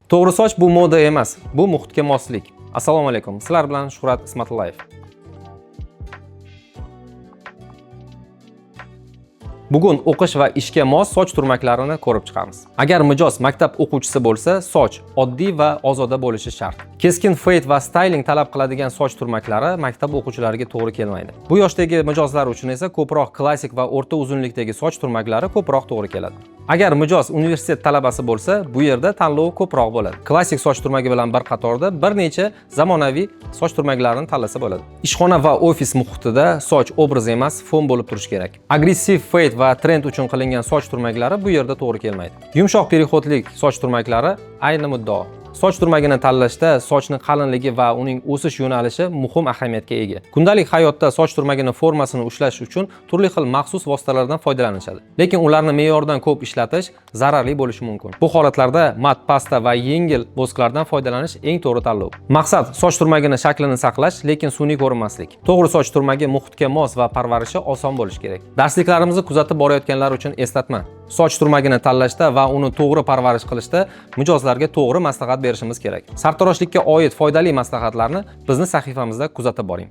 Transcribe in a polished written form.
To'g'ri soch bu moda emas, bu muhitga moslik. Assalomu alaykum. Sizlar bilan Shuhrat Ismatullayev. Bugun o'qish va ishga mos soch turmaklarini ko'rib chiqamiz. Agar mijoz maktab o'quvchisi bo'lsa, soch oddiy va ozoda bo'lishi shart. Keskin fade va styling talab qiladigan soch turmaklari maktab o'quvchilariga to'g'ri kelmaydi. Bu yoshdagi mijozlar uchun esa ko'proq klassik va o'rta uzunlikdagi soch turmaklari ko'proq to'g'ri keladi. Agar mijoz universitet talabasi bo'lsa, bu yerda tanlov ko'proq bo'ladi. Klassik soch turmagi bilan bir qatorda bir necha zamonaviy soch turmaklarini tanlasa bo'ladi. Ishxona va ofis muhitida soch obraz emas, fon bo'lib turishi kerak. Agressiv fade va trend uchun qilingan soch turmaklari bu yerda to'g'ri kelmaydi. Yumshoq perihodlik soch turmaklari ayni muddao. Soch turmagini tanlashda sochning qalinligi va uning o'sish yo'nalishi muhim ahamiyatga ega. Kundalik hayotda soch turmagini formasini ushlash uchun turli xil maxsus vositalardan foydalanishadi. Lekin ularni me'yordan ko'p ishlatish zararli bo'lishi mumkin. Bu holatlarda mat pasta va yengil vosklardan foydalanish eng to'g'ri tanlov. Maqsad soch turmagini shaklini saqlash, lekin sun'iy ko'rinmaslik. To'g'ri soch turmagi muhitga mos va parvarishi oson bo'lishi kerak. Darsliklarimizni kuzatib borayotganlar uchun eslatma. Soch turmagini tanlashda va uni to'g'ri parvarish qilishda mijozlarga to'g'ri maslahat berishimiz kerak. Sartaroshlikka oid foydali maslahatlarni bizning sahifamizda kuzatib boring.